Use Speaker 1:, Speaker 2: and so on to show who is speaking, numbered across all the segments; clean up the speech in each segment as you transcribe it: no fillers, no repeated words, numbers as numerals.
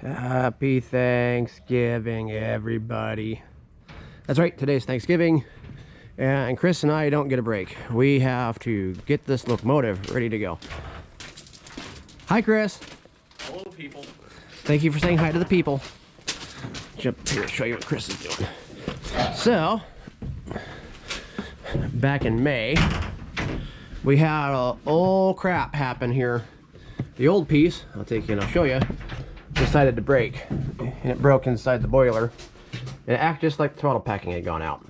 Speaker 1: Happy Thanksgiving, everybody. That's right, today's Thanksgiving, and Chris and I don't get a break. We have to get this locomotive ready to go. Hi, Chris.
Speaker 2: Hello, people.
Speaker 1: Thank you for saying hi to the people. Jump up here to show you what Chris is doing. So, back in May, we had a old crap happen here. The old piece, I'll take you and I'll show you, decided to break, and it broke inside the boiler, and it acted just like the throttle packing had gone out.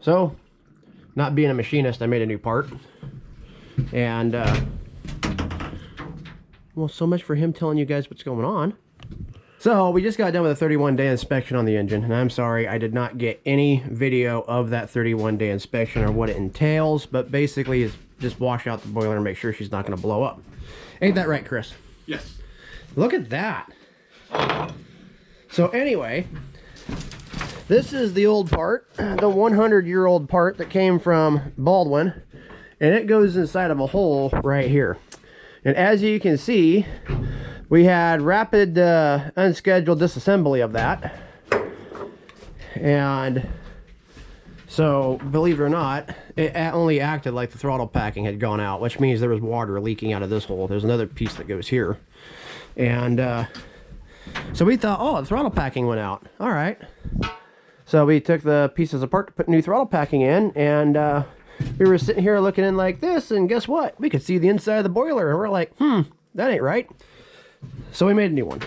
Speaker 1: So, not being a machinist, I made a new part, and well, so much for him telling you guys what's going on. So we just got done with a 31-day inspection on the engine, and I'm sorry I did not get any video of that 31-day inspection or what it entails, but basically it's just wash out the boiler and make sure she's not going to blow up. Ain't that right, Chris?
Speaker 2: Yes.
Speaker 1: Look at that. So anyway, this is the old part, the 100-year-old part that came from Baldwin, and it goes inside of a hole right here. And as you can see, we had rapid unscheduled disassembly of that. And so, believe it or not, it only acted like the throttle packing had gone out, which means there was water leaking out of this hole. There's another piece that goes here. And so we thought, oh, the throttle packing went out. All right. So we took the pieces apart to put new throttle packing in, and we were sitting here looking in like this, and guess what? We could see the inside of the boiler, and we're like, that ain't right. So we made a new one.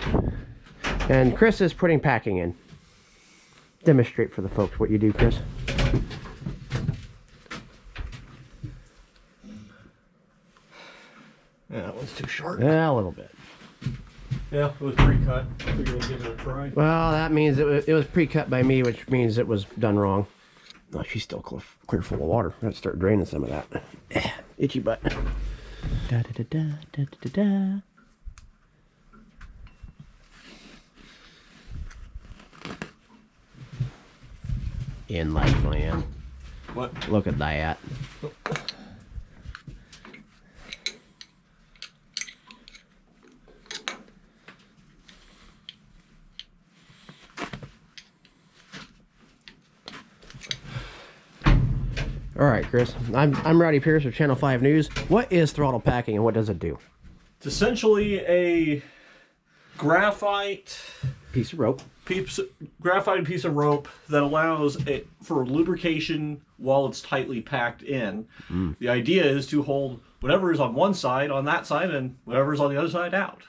Speaker 1: And Chris is putting packing in. Demonstrate for the folks what you do, Chris.
Speaker 2: Yeah, that one's too short.
Speaker 1: Yeah, a little bit.
Speaker 2: Yeah, it was pre-cut. I figured we'll give it a try.
Speaker 1: Well, that means it was pre-cut by me, which means it was done wrong. No, she's still clear full of water. I have to start draining some of that. Itchy butt. Da da da da da da da. In life land.
Speaker 2: What?
Speaker 1: Look at that. All right, Chris. I'm Rowdy Pierce with Channel 5 News. What is throttle packing and what does it do?
Speaker 2: It's essentially a graphite
Speaker 1: Piece of rope.
Speaker 2: Graphite piece of rope that allows it for lubrication while it's tightly packed in. The idea is to hold whatever is on one side on that side and whatever is on the other side out.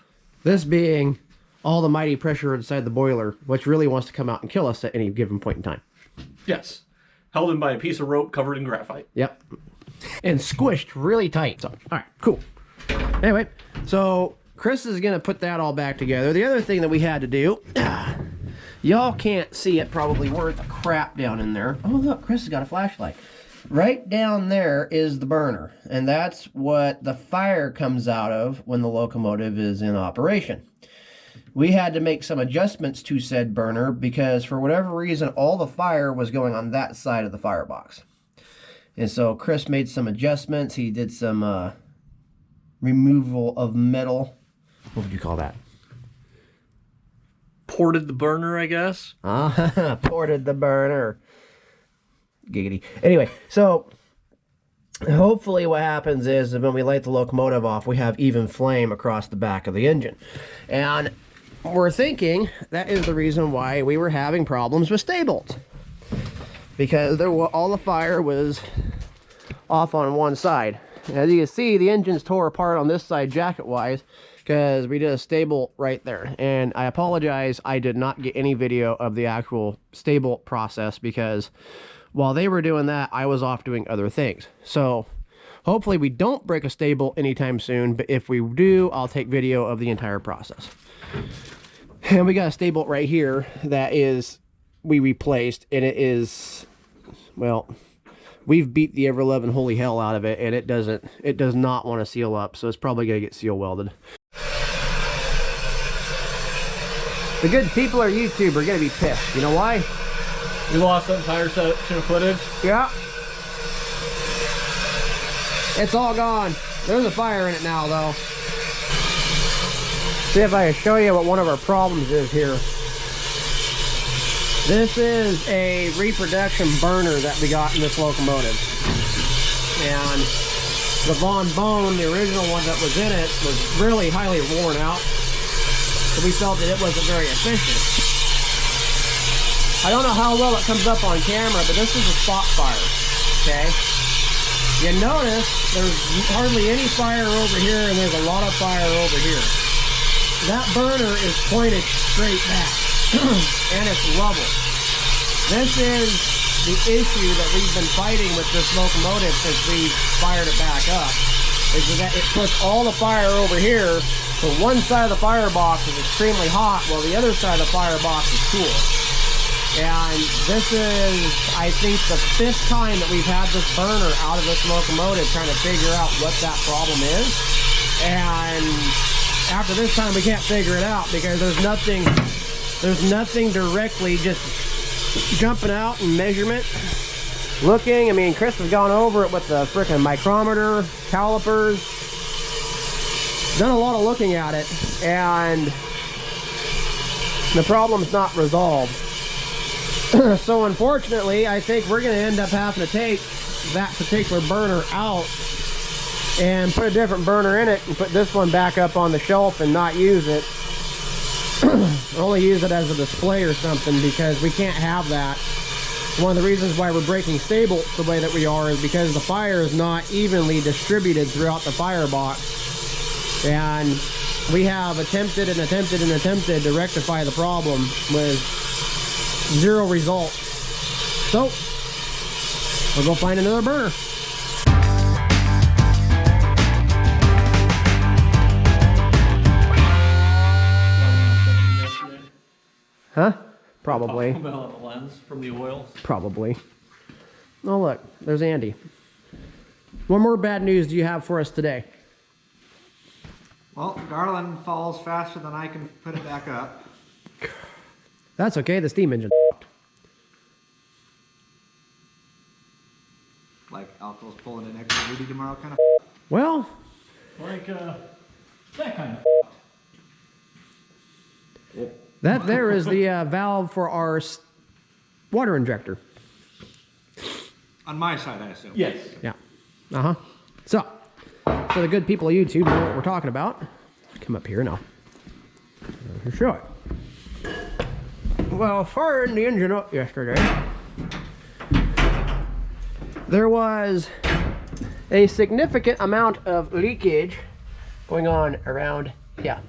Speaker 1: This being all the mighty pressure inside the boiler, which really wants to come out and kill us at any given point in time.
Speaker 2: Yes. Held in by a piece of rope covered in graphite.
Speaker 1: Yep. And squished really tight. So, all right, cool. Anyway, so Chris is going to put that all back together. The other thing that we had to do, y'all can't see it probably worth a crap down in there. Oh, look, Chris has got a flashlight. Right down there is the burner, and that's what the fire comes out of when the locomotive is in operation. We had to make some adjustments to said burner because for whatever reason, all the fire was going on that side of the firebox. And so Chris made some adjustments. He did some removal of metal. What would you call that?
Speaker 2: Ported the burner, I guess.
Speaker 1: Ported the burner. Giggity. Anyway, so hopefully what happens is when we light the locomotive off, we have even flame across the back of the engine. And we're thinking that is the reason why we were having problems with stay bolts. Because all the fire was off on one side. As you can see, the engine's tore apart on this side jacket-wise because we did a stay bolt right there. And I apologize, I did not get any video of the actual stay bolt process because while they were doing that, I was off doing other things. So hopefully we don't break a stay bolt anytime soon, but if we do, I'll take video of the entire process. And we got a stay bolt right here that we replaced, and it is, well, we've beat the ever-loving holy hell out of it, and it does not want to seal up, so it's probably going to get seal welded. The good people of YouTube are going to be pissed. You know why?
Speaker 2: You lost that entire section of footage?
Speaker 1: Yeah. It's all gone. There's a fire in it now, though. See if I can show you what one of our problems is here. This is a reproduction burner that we got in this locomotive. And the Von Bone, the original one that was in it, was really highly worn out. So we felt that it wasn't very efficient. I don't know how well it comes up on camera, but this is a spot fire, okay? You notice there's hardly any fire over here and there's a lot of fire over here. That burner is pointed straight back and it's level. This is the issue that we've been fighting with this locomotive since we fired it back up, is that it puts all the fire over here, so one side of the firebox is extremely hot while the other side of the firebox is cool. And this is, I think, the 5th time that we've had this burner out of this locomotive trying to figure out what that problem is. And after this time we can't figure it out because there's nothing directly just jumping out in measurement. Looking, I mean, Chris has gone over it with the frickin' micrometer, calipers, done a lot of looking at it, and the problem's not resolved. So unfortunately, I think we're going to end up having to take that particular burner out and put a different burner in it and put this one back up on the shelf and not use it. Only use it as a display or something, because we can't have that. One of the reasons why we're breaking stable the way that we are is because the fire is not evenly distributed throughout the firebox. And we have attempted and attempted and attempted to rectify the problem with zero result. So we'll go find another burner. Huh? Probably.
Speaker 2: About the lens from the oil.
Speaker 1: Probably. Oh look, there's Andy. What more bad news do you have for us today?
Speaker 3: Well, Garland falls faster than I can put it back up.
Speaker 1: That's okay, the steam engine.
Speaker 3: Like Alco's pulling an extra duty tomorrow kind of.
Speaker 1: Well,
Speaker 2: Like, that kind of.
Speaker 1: that there is the valve for our water injector.
Speaker 3: On my side, I assume.
Speaker 2: Yes.
Speaker 1: Yeah. Uh-huh. So the good people of YouTube know what we're talking about. Come up here and I'll show it. Well, firing the engine up yesterday, there was a significant amount of leakage going on around here.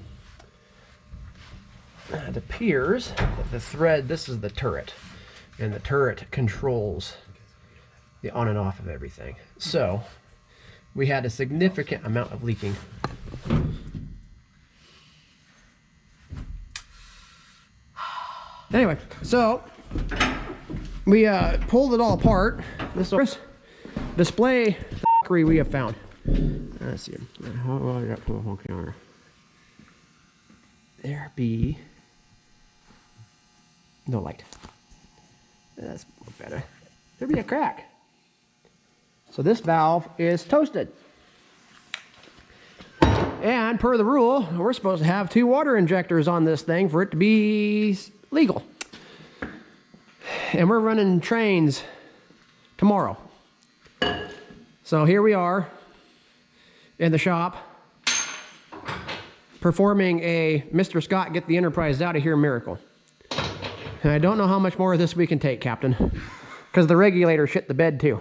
Speaker 1: It appears that the thread, this is the turret, and the turret controls the on and off of everything. So we had a significant amount of leaking. Anyway, so we pulled it all apart. This is display we have found. Let's see. How do I got the whole counter? There be no light. That's better. There be a crack. So this valve is toasted. And per the rule, we're supposed to have 2 water injectors on this thing for it to be legal. And we're running trains tomorrow. So here we are in the shop performing a Mr. Scott get the Enterprise out of here miracle. And I don't know how much more of this we can take, Captain, because the regulator shit the bed too.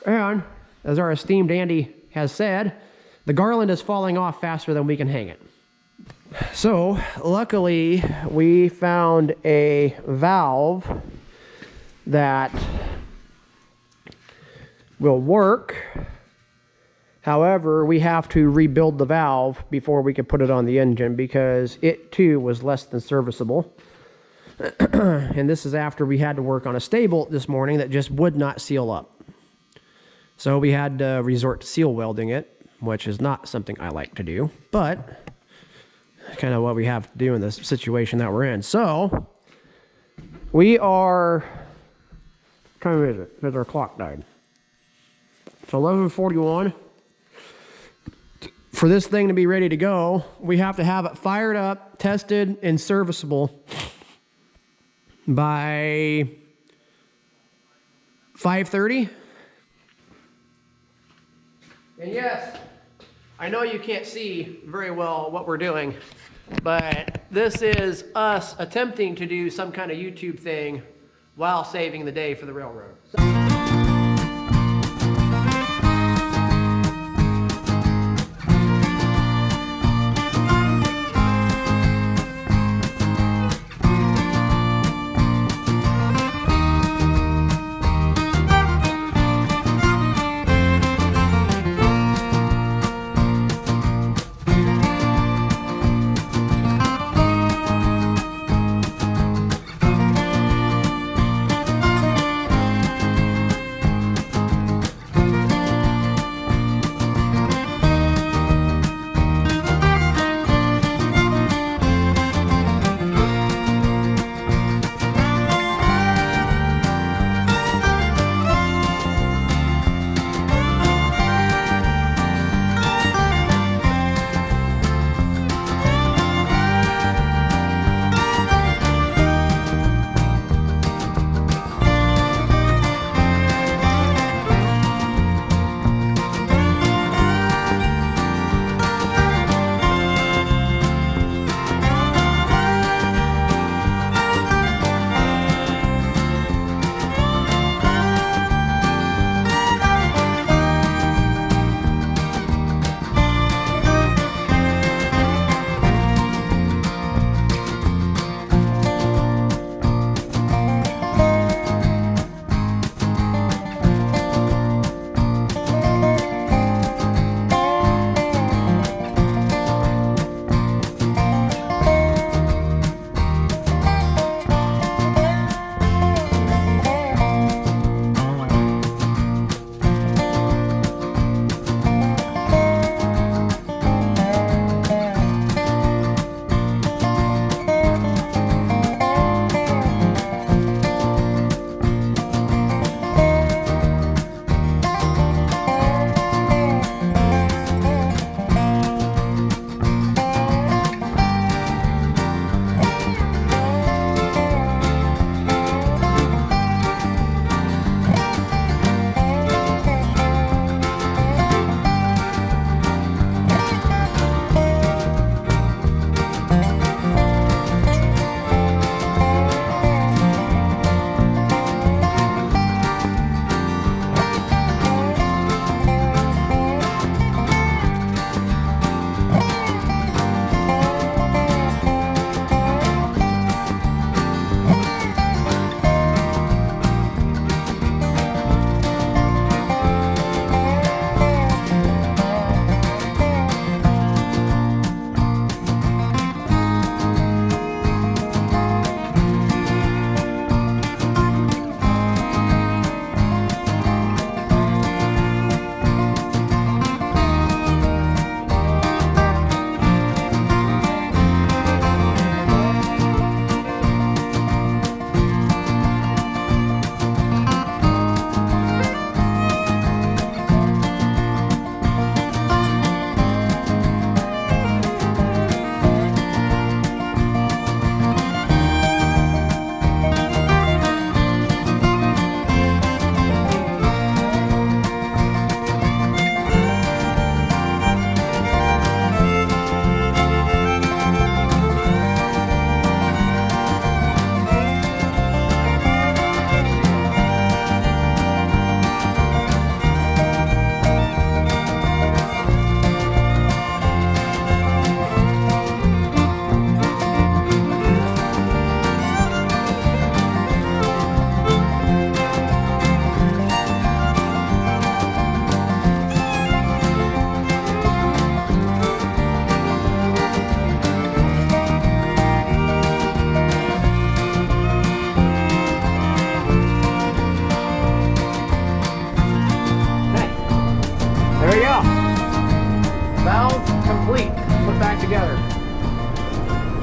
Speaker 1: And as our esteemed Andy has said, the garland is falling off faster than we can hang it. So luckily we found a valve that will work. However, we have to rebuild the valve before we can put it on the engine because it too was less than serviceable. And this is after we had to work on a stay bolt this morning that just would not seal up. So we had to resort to seal welding it, which is not something I like to do, but kind of what we have to do in this situation that we're in. So we are, what time is it? Because our clock died. It's 11:41. for this thing to be ready to go, we have to have it fired up, tested, and serviceable by 5:30. And yes, I know you can't see very well what we're doing, but this is us attempting to do some kind of YouTube thing while saving the day for the railroad.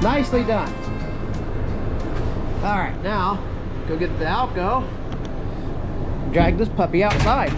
Speaker 1: Nicely done. All right, now go get the Alco, drag this puppy outside.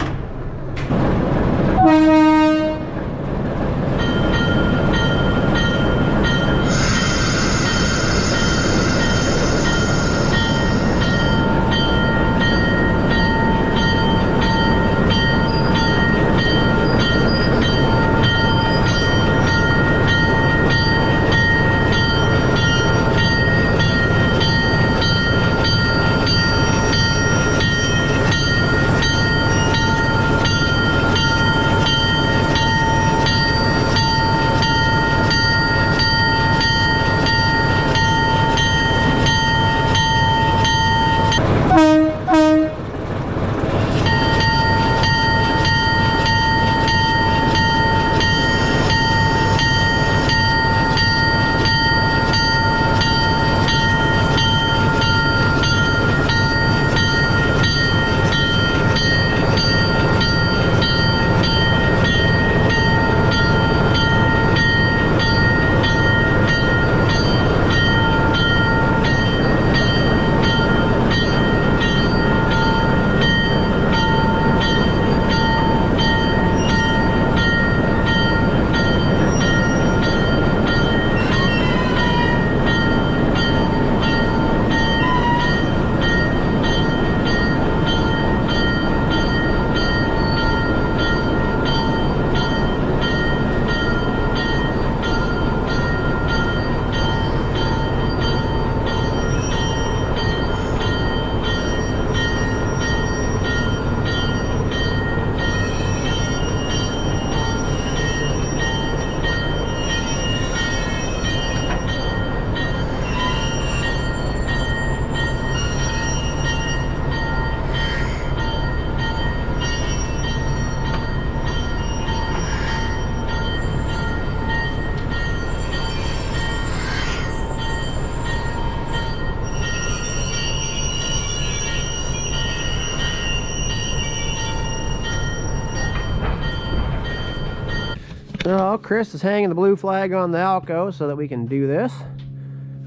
Speaker 1: Chris is hanging the blue flag on the Alco so that we can do this.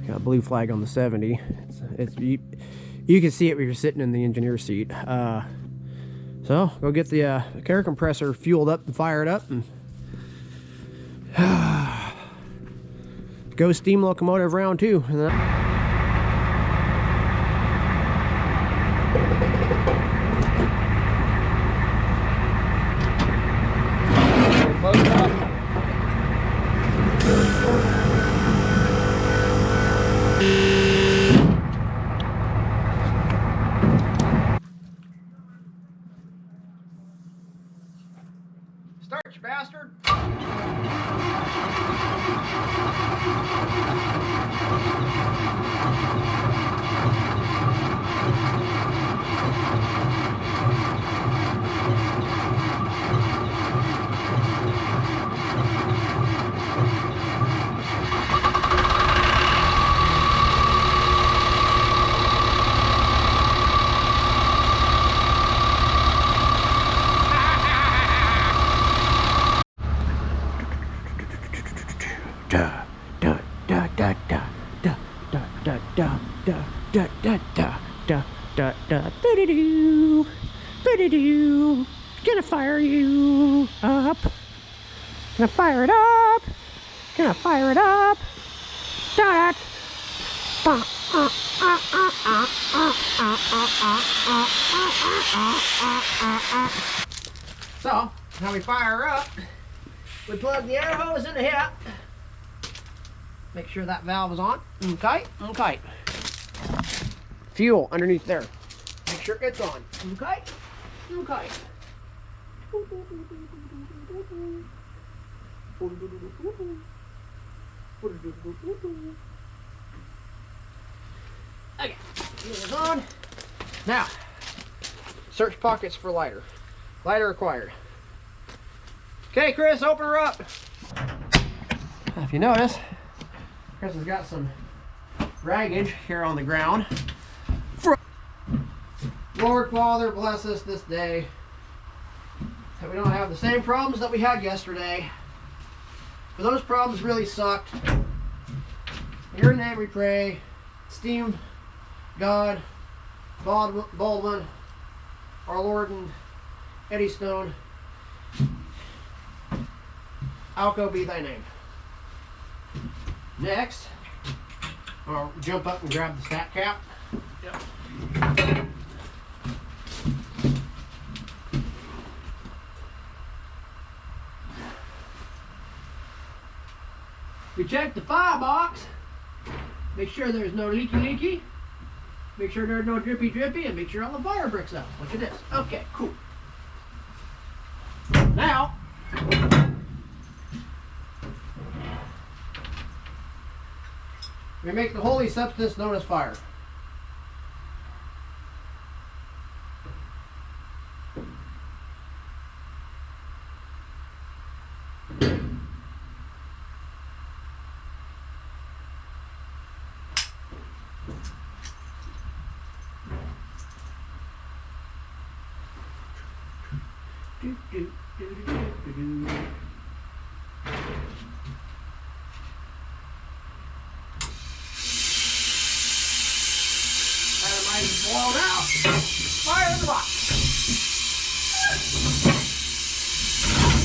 Speaker 1: Got a blue flag on the 70. You can see it when you're sitting in the engineer seat. So go get the air compressor fueled up and fired up, and go steam locomotive round 2. And then start, you bastard! Gonna fire you up. Gonna fire it up. Gonna fire it up. Da So, how we fire her up, we plug the air hose in here. Make sure that valve is on. Okay, okay. Fuel underneath there. Make sure it's on. Okay, okay. Okay, fuel is on. Now, search pockets for lighter. Lighter required. Okay, Chris, open her up. If you notice, Chris has got some raggage here on the ground. Lord Father, bless us this day, that we don't have the same problems that we had yesterday. For those problems really sucked. In your name we pray. Esteemed God, Baldwin, our Lord and Eddystone, Alco be thy name. Next, I'll jump up and grab the stat cap.
Speaker 2: Yep.
Speaker 1: We check the firebox. Make sure there's no leaky. Make sure there's no drippy, and make sure all the fire bricks out, which it is. Okay, cool. Now, we make the holy substance known as fire. Blown out. Fire in the box.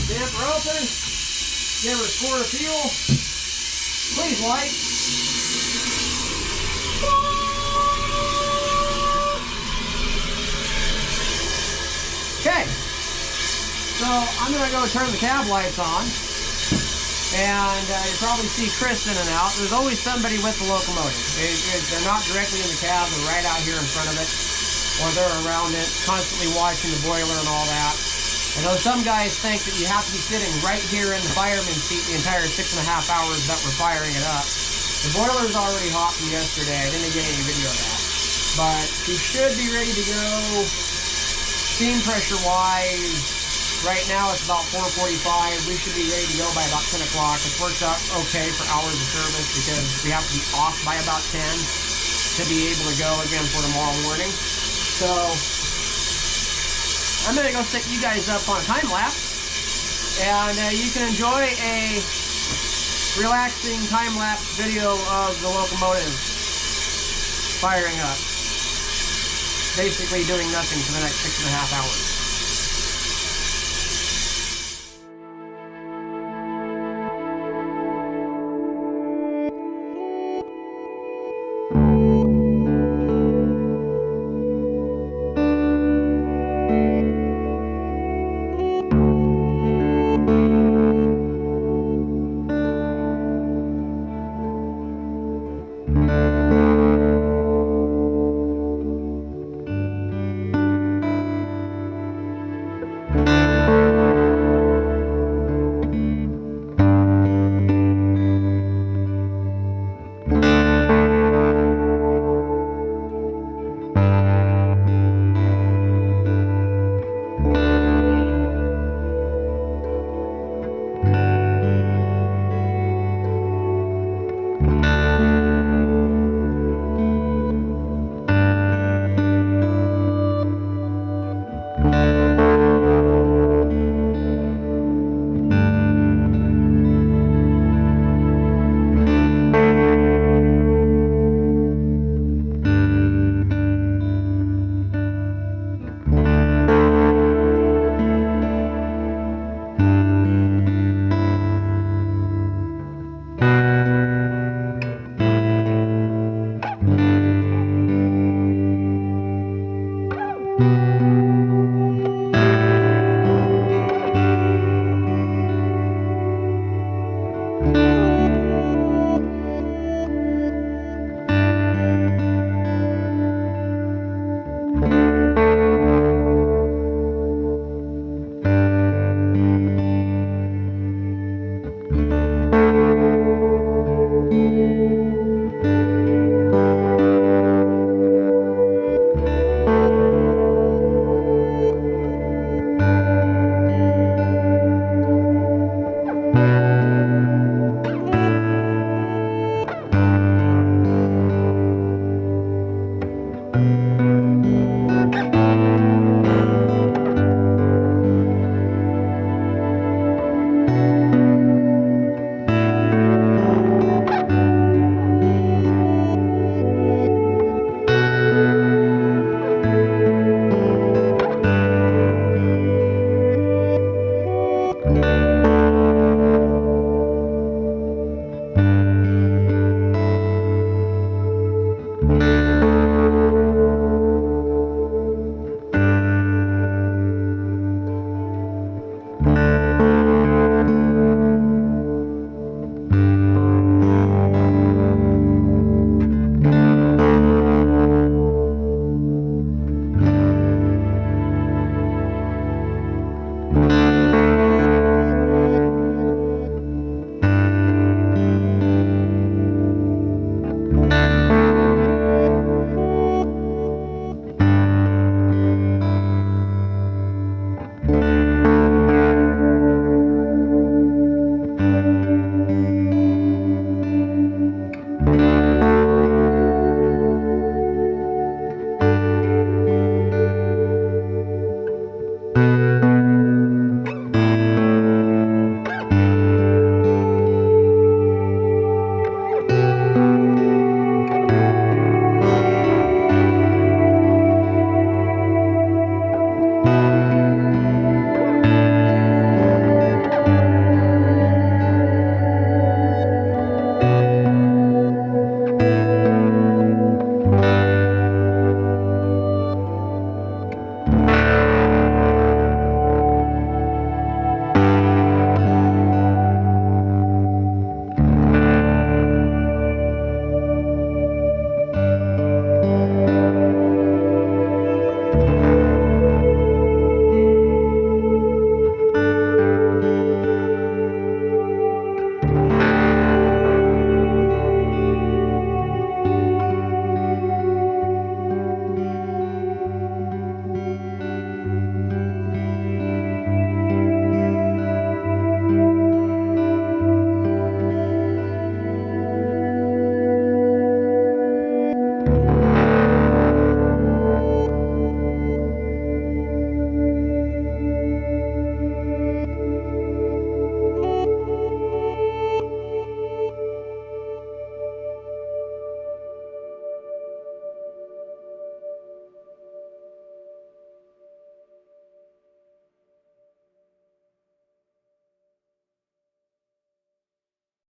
Speaker 1: Damper open. Give her a squirt of fuel. Please light. Okay. So I'm going to go turn the cab lights on. And you probably see Chris in and out. There's always somebody with the locomotive. They're not directly in the cab, they're right out here in front of it, or they're around it, constantly watching the boiler and all that. I know some guys think that you have to be sitting right here in the fireman's seat the entire 6.5 hours that we're firing it up. The boiler's already hot from yesterday. I didn't get any video of that. But you should be ready to go steam pressure-wise. Right now it's about 4:45. We should be ready to go by about 10 o'clock. It works out okay for hours of service because we have to be off by about 10 to be able to go again for tomorrow morning. So I'm going to go set you guys up on a time lapse And you can enjoy a relaxing time-lapse video of the locomotive firing up. Basically doing nothing for the next 6.5 hours.